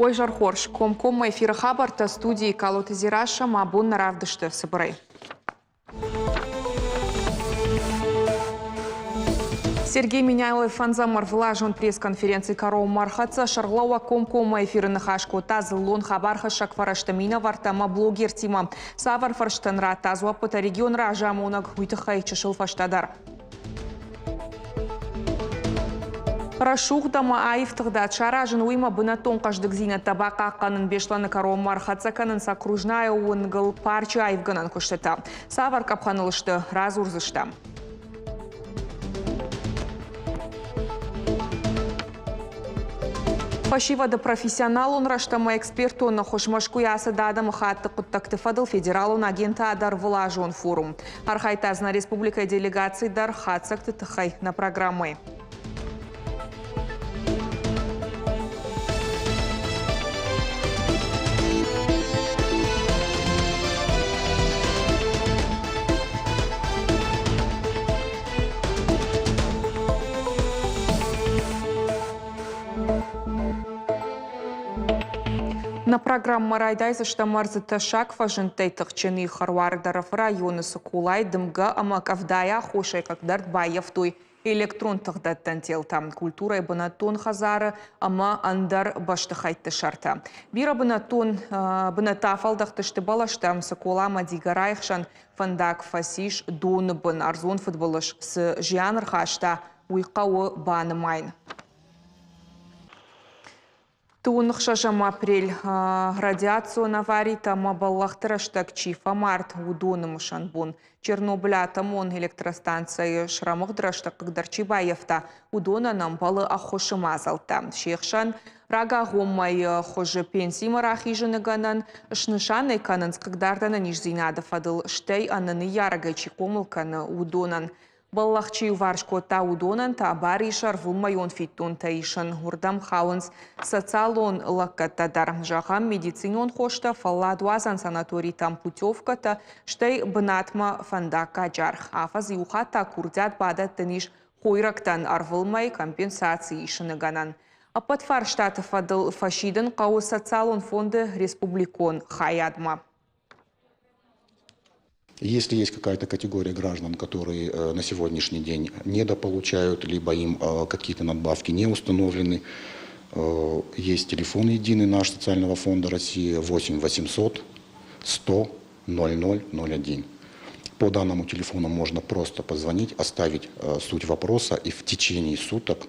Ой, Жархорш, комком эфира хабарта студии Калоты Зираша Мабун Наравдышты Сыбыры. Сергей Миняйлов Фанзамар влажен пресс-конференции Кароу Мархаца Шарлауа комкома эфирных хашку тазлон хабарха шакфараштамина вартама блогер тима Савар фарштанра тазуа пота регион ражамунак хуйтахай чешил фаштадар. Рашухдама айфтыгда чаражын уйма бынатон каждык зина табака канын бешланы Кароу Мархаца канын сокружная унгыл парча айвганан куштета. Савар капханылышты разурзышта. Пашива да профессионал он раштама эксперту на хошмашку яса дадам хатты куттакты фадыл федералун агента адар влажон форум. Архайтазна республика делегации дар хатсакты тыхай на программы. На программу райдайза штамарзыта шак фажынтай тахчыны харвардаров районы Сокулай дымга ама кавдая хошай как дартбаев той электрон тагдаттан телтам культура бынатон хазары ама андар баштахайтты шарта. Бира бынатон бынатафалдахтышты балаштам Сокула мадигарайхшан фандак фасиш дон бын арзон футболыш с жианр хашта уйқауы банымайн. Тунх шажам апрель радиацию навари тама баллахтыраштак чифа март удоным шанбун. Чернобыля тамон электростанция шрамыгдыраштак кагдарчибаевта удона нам балы ахошымазалта. Шехшан рага гоммай хоже пенсимара хижыныганан шнышан эканын скагдардана нижзинада фадыл штей ананы ярагай чикомылканы удонан. Баллахчи варшко та удонан та баришар вулмайон фиттун таишан урдам хаунс социалон лаккатадар жахам медицинон хошта фалладуазан санаторий там путевка та штей бнатма фандака жарх афаз юхата курдят бада таниш хойрактан арвылмай компенсации ишыныганан. А подфар штата фадыл фашиден кау социалон фонды республикон хаядма. Если есть какая-то категория граждан, которые на сегодняшний день недополучают, либо им какие-то надбавки не установлены, есть телефон единый наш социального фонда России 8 800 100 0001. По данному телефону можно просто позвонить, оставить суть вопроса, и в течение суток,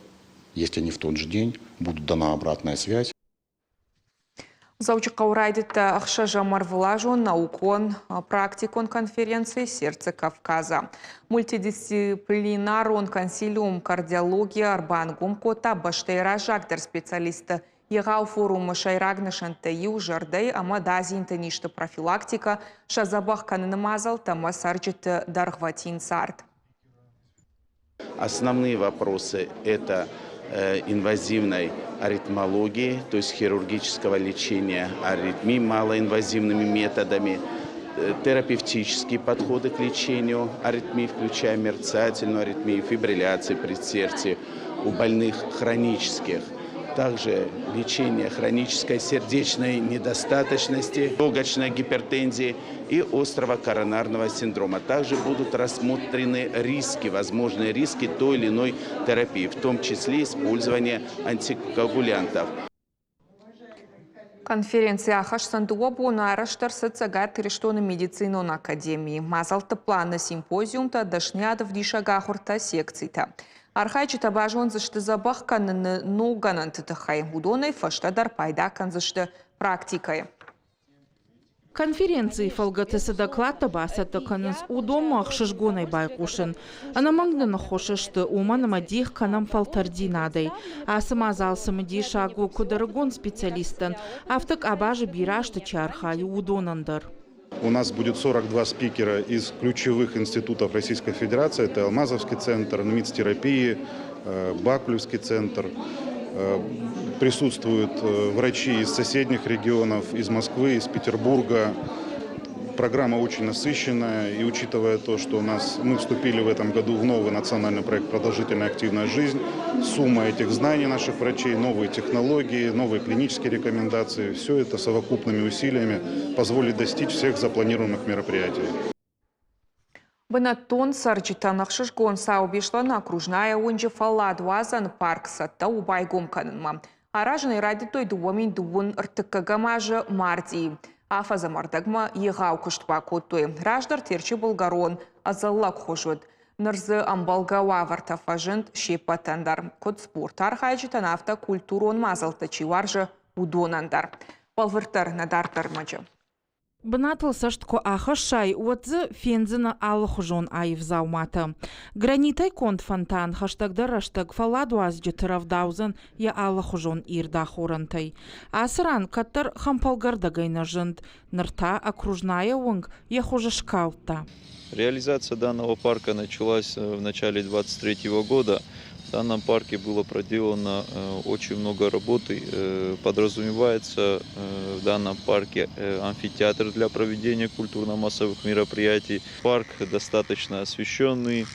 если не в тот же день, будет дана обратная связь. Заучка урайдита ахшажа марвлажон наукон практикон конференции «Сердце Кавказа». Мультидисциплинарон консилиум кардиология арбангум кота баштейра жагдер специалиста егау форум шайрагна шантаю жардей амадазин ништа профилактика шазабах каннамазал тама сарджит дархватин сарт. Основные вопросы – это инвазивной аритмологии, то есть хирургического лечения аритмий малоинвазивными методами, терапевтические подходы к лечению аритмий, включая мерцательную аритмию, фибрилляции предсердия у больных хронических. Также лечение хронической сердечной недостаточности, легочной гипертензии и острого коронарного синдрома. Также будут рассмотрены риски, возможные риски той или иной терапии, в том числе использование антикоагулянтов. Конференция Хашсандуобу на Араштар Сацагат Рештона медицинон академии. Мазалта плана симпозиум-то дошнята в дишагахурта секций-то. Архайчита бажон зашты забахканы нуганан тытыхай. Удоной фаштадар пайдакан зашты практикой. Конференции фалгатысы доклада басата каныз удома ахшышгонай байкушын. Ана маңдана хошышты уманама дих канам фалтардинадай. Асымазалсымы дишагу кударыгон специалистан. Автык абажы бирашты чархай удонандар. У нас будет 42 спикера из ключевых институтов Российской Федерации. Это Алмазовский центр, НМИЦ-терапии, Бакулевский центр. Присутствуют врачи из соседних регионов, из Москвы, из Петербурга. Программа очень насыщенная, и учитывая то, что мы вступили в этом году в новый национальный проект «Продолжительная активная жизнь», сумма этих знаний наших врачей, новые технологии, новые клинические рекомендации, все это совокупными усилиями позволит достичь всех запланированных мероприятий. Бенатон сарджитанах шишгон саубишлана окружная унжи фалладуазан парк сатта убайгом канынма. Аражный ради той дуамин дуун ртыккагамажы марди. Афаза мардагма егау куштва коттой. Раждар терчи болгарон азаллак хожуд. Нырзы амбалгава вартафажент шепатандар. Код спортар хайджитан авто культурон мазалтачи варжы удонандар. Палвыртар надартар маджы. Бынатыл саштко ахашай отзы фензина алхужон айв заумата. Гранитай конт фонтан хаштагдар раштаг фаладуаз житыравдаузын я алхужон ирда хорантай. Асран каттар хампалгардагайна жынд. Нырта окружная унг я хужашкалта. Реализация данного парка началась в начале 2023 года. В данном парке было проделано очень много работы. Подразумевается в данном парке амфитеатр для проведения культурно-массовых мероприятий. Парк достаточно освещенный.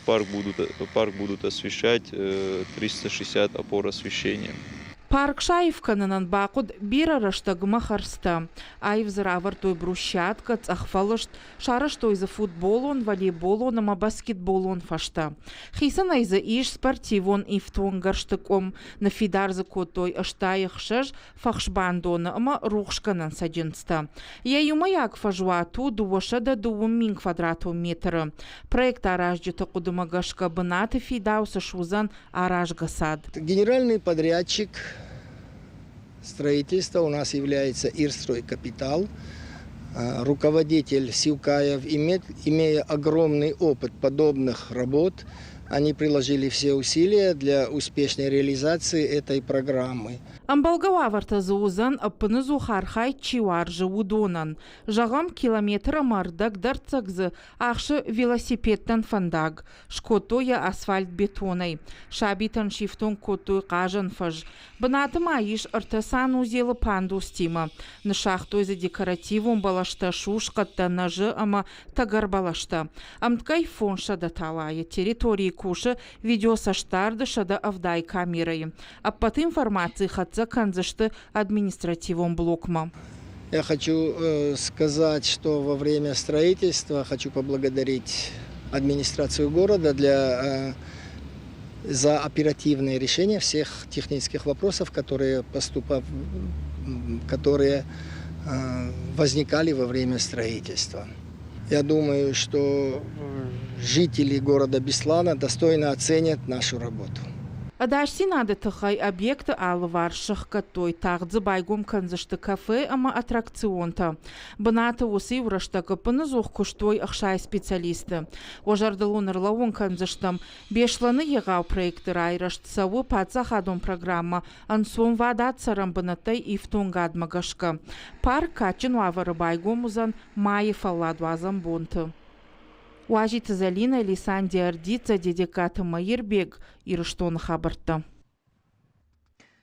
Парк будут освещать 360 опор освещения. Парк шайфканынан бақуд бира раштагма харста. Айвзыравар той брусчатка, цахфалышт, шарыш той за футболон, волейболон, ама баскетболон фашта. Хисан айза иш спортивон ифтуан гарштыком, на фидар за котой аштаях шаш фахшбандона, ама рухшканан саджинста. Я юмаяк фажуату дуаша да дуум мин квадрату метра. Проект аражджита кудумагашка бынаты фидауса шузан аражгасад. Генеральный подрядчик строительства у нас является Ирстройкапитал. Руководитель Сивкаев, имея огромный опыт подобных работ, они приложили все усилия для успешной реализации этой программы. Амбалгаварта заузан аппынызу хархай чиваржы удонан. Жағам километра мардак дарцагзы ақшы велосипедтан фандаг. Шкотоя асфальт бетонай. Шабитан шифтон котой қажан фаж. Бынатым айыш ыртасан узелы панду стима. Нышақтой за декоративун балашта шушқатта нажы ама тагар балашта. Амткай фон шада талая. Территории куши видеосаштарды шада авдай камерой. Аппат информации хатса канзашты административом блокма. Я хочу сказать, что во время строительства хочу поблагодарить администрацию города за оперативное решение всех технических вопросов, которые возникали во время строительства. Я думаю, что жители города Беслана достойно оценят нашу работу. Адашси надо тахай объекты алварших катой тагзы байгом канзашты кафе ама аттракционта. Быната усы враштага пынызух куштой ахшай специалисты. Ожардалун ырлауын канзаштам бешланы егау проекты райрашт савы паца хадон программа ансон вадат сарам бынатай ифтонгадмагашка. Парк качин вавары байгом узан майы фалладуазан бонты. Уажиты Залина Лисанди Ардица дедикаты Майербег Ирыштон хабарта.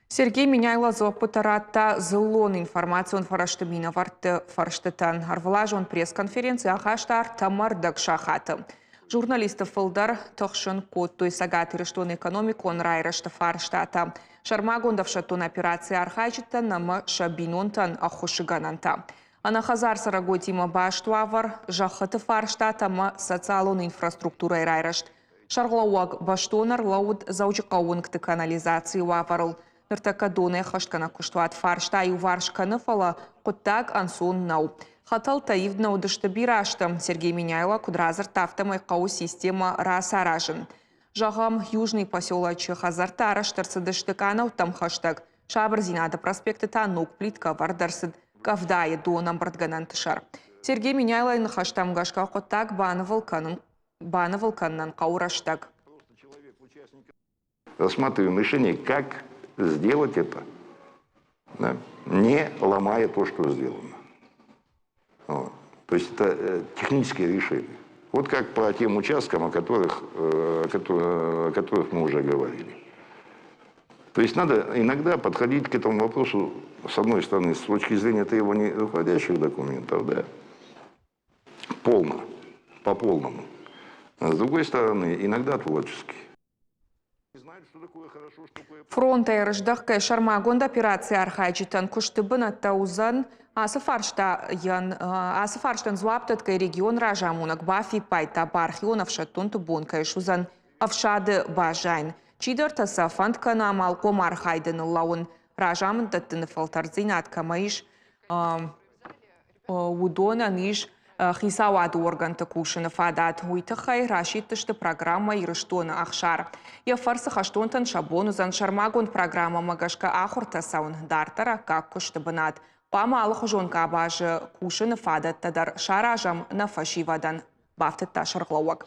Сергей Миняйлазов путаратта зылон информацион фараштымина варты фарштытан. Арвлажон пресс-конференции ахаштар тамардак шахаты. Журналистов фылдар тохшын код той сагат Ирыштон экономикон райрашты фарштата. Шармагондав шатон операции архайчита нама шабинонтан ахушигананта. Анахазар сарагой тима баштуавар, жахыты фарштатама социалон инфраструктурай райрашт. Шарлауаг баштонар лауд заучықауынкты канализации ваварыл. Ныртакадоне хашткана куштуат фаршта и варшканы фала құттак ансон нау. Хатал таивдна удышты бираштым. Сергей Миняйла кудразыр тафтамай қау система расаражын. Жағам южный поселочы хазарта араштырсы дыштыканау там хаштаг. Шабырзинады проспекты танук плитка вардарсыд. Кавдайы дуонам братганан тышар. Сергей Миняйлайны хаштам гашка құттак баны вулканнан қаураштаг. Рассматриваем решение, как сделать это, да, не ломая то, что сделано. Вот. То есть это технические решения. Вот как по тем участкам, о которых мы уже говорили. То есть надо иногда подходить к этому вопросу, с одной стороны, с точки зрения требований руководящих документов, да, полно, по полному. А с другой стороны, иногда творчески. Фронта ерждаққа шармагонда операция архайчитан күштібін аттаузан асыфарштан зуаптыткай регион ражамунак бафи пайта бархионов шаттун тубонкай шузан авшады бажайн. Чидор сафанд канамал комар хайден лаун ражамын таттыны фалтарзинат камаиш удона ниш хисавад орган такушин фадат уйтахай рашиттышты программа ирыштона ахшар. Я фарсы хаштонтан шабону зан шармагон программа магашка ахурта саун дартара как куштабанат. Пама алхужонка абажы кушин фадат тадар шаражам на фашивадан бафтыта шарглауак.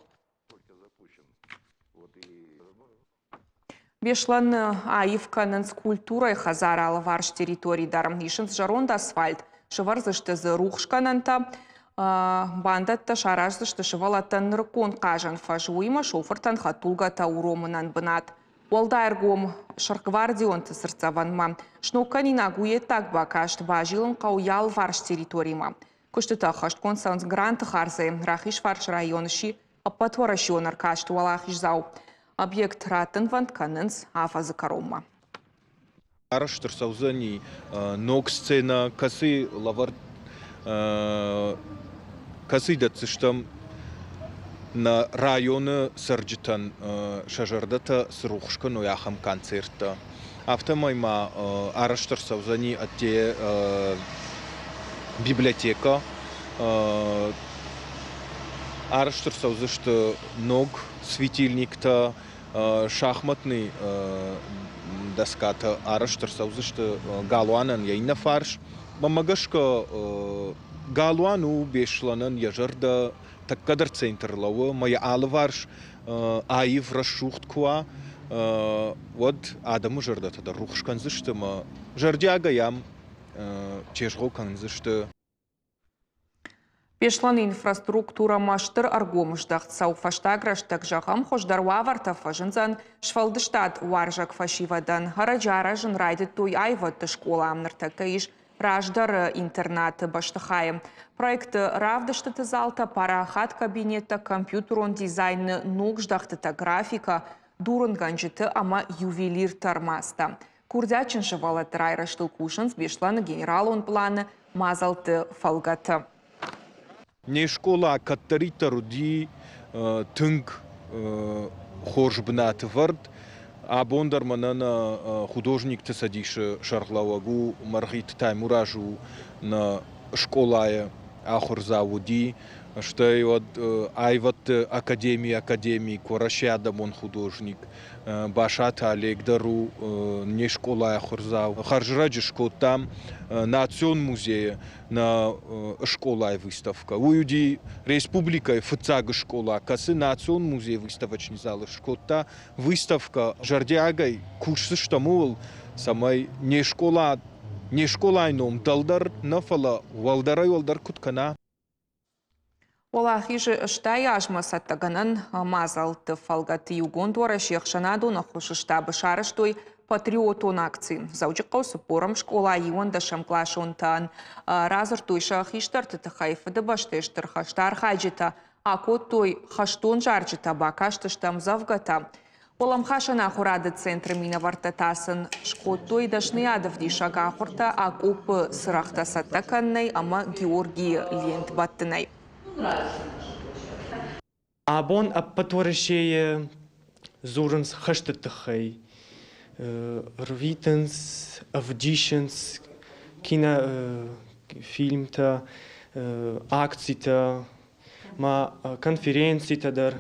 Бешлан аивканын скульптурой хазара варш территорий даром ишин жаронда асфальт. Шыварзышты за рухшкананта бандатта шаражзышты шывалаттан ныркон кажан фажуима шофыртан хатулгата уромынан бынат. Уалдайргом шарквардион тысырцаванма. Шноканина гуетак бакашт бажилын кауял варш территорийма. Куштыта хашткон саунс грант харзе рахиш варш районыши апатворашион аркашт уалахиш зау. Объект ратен вантканенс афазы коромма. Араштыр саузани ног сцена касы лавар касы датсыштам на районы сырджитан шажардата срухшка нояхам концерта. Автомайма араштыр саузани атте библиотека араштыр саузышты ног светильник-то шахматный доската араштыр саузышты галуанан яйна фарш. Мамагашка галуану бешланан яжарда так кадр центрлауы моя алварш аив расшухт куа вот адаму жарда тада рухшкан зышты ма жардяга ям чешго канзышты. Пешлан инфраструктура маштыр аргомыждақ цау фаштаграштак жағам хождар ваварта фажынзан швалдыштад варжак фашивадан хараджара жын райды той айватты школа амныртака иш раждар интернаты баштахаем. Проект равдыштыты залта парахат кабинета компьютерон дизайны ногждақтыта графика дурын ганжыты ама ювелир тармаста. Курдячин шывалат райраштыл кушынс бешланы генералон планы мазалты фалгаты. Не школа каттарита руди тынг хоржбнат вард, а бондар манана художник тесадиш шарглавагу Маргит Таймуражу на школае ахурзавуди, что и вот айват академии Курашядам он художник, Башат Алегдару не школа ахурзав, Харжраджишко там национ музея на школа выставка. Уюди республика фцага школа, касы национ музей выставочный зал шкота выставка жардягай курсы штамул самай не школа ином талдар нафала валдар куткана. Олахижи штай ажмасаттаганын мазалты фалгаты югондора шехшанаду на хушыштабы шарыштой патриотон акции. Заучықау супорам школа ионда шамклашонтан разыр той шахиштар хайфыды баштештір хаштар хайджита, акот той хаштон жарджита бакаштыштам завгата. Олам хашана хурады центры минавартатасын шкот той дашныядов дишага хурта акопы сырахтасаттаканнай ама Георгий Лент баттынай. Абон аппатворышее зуренс хаштатахай, рвитенс, авдишенс, кинофильм-то, акции-то, ма конференции-то дар,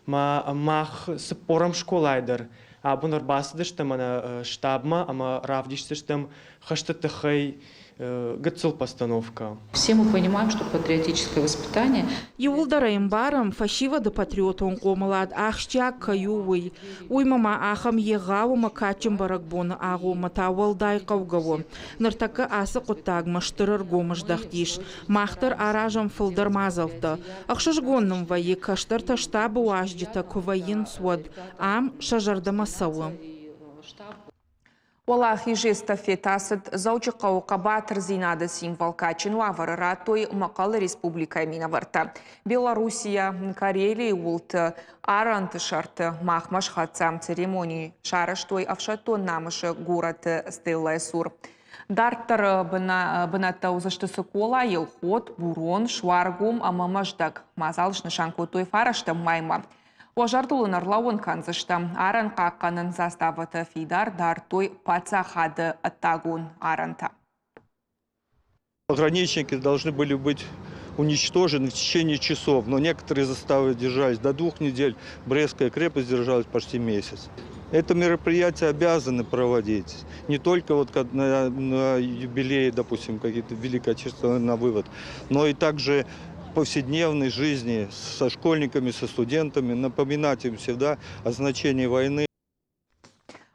ма мах спорам школайдар. Абон арбасыдыштам ана штабма, ама равдишсыштам хаштатахай, гацел постановка. Все мы понимаем, что патриотическое воспитание... Юлдараем барам фашива да патриотон комалад ахщак каювый. Уймама ахам егаума качым баракбона агома тавалдай кавгаво. Нартака асы куттаг маштырыр гомыждахтиш. Махтар аражам фылдар мазалта. Ахшашгонным вайы каштар таштабы уаждита куваин суад. Ам шажарда масавы. Олах ежи эстафетасыд заучыққа оқабатыр зинады символ качину аварыратой мақалы республика минаварта. Белоруссия, Карелия, улты, аранты шарты, махмаш хатсам церемонии, шарыштой авшатон намышы город Стелла Сур. Дарттар быната узаштысы кола, елхот, бурон, шваргум, амамаждаг, мазалышны шанкотой фарашты майма. Ожардулын арлауын канзышты. Аран қаққанын заставыты фидар дартой пацахады аттагун аранта. Пограничники должны были быть уничтожены в течение часов, но некоторые заставы держались до 2 недель. Брестская крепость держалась почти месяц. Это мероприятие обязаны проводить. Не только вот на юбилее, допустим, какие-то Великое Отечественное на вывод, но и также повседневной жизни со школьниками, со студентами, напоминать им всегда о значении войны.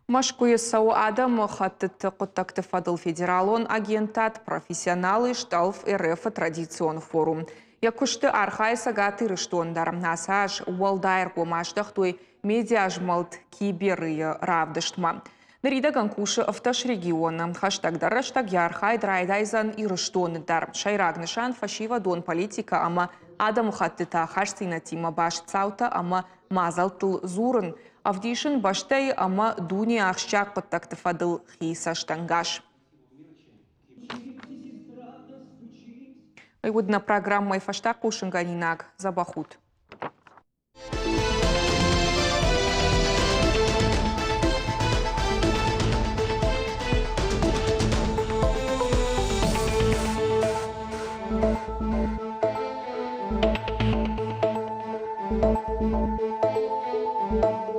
Машкуе сау адам хаттыт куттакты фадыл федералон агентат профессионалы шталф РФ традицион форум. Якушты архай сагаты рыштондар. Насаж уалдайр гомаштах той медиажмалт киберы равдыштма. Нарида ганкуши автош региона. Хаштагдар раштаг ярхай драйдайзан и рыштондар. Шайрагнышан фашива дон политика ама адам хаттыта хашсина тима баш цаута ама мазалтыл зурын. Авдишин баштай ама дуни ахшак куттакты фадыл хисаштангаш. Айвудна программа и фаштак кушинганинаг забахут.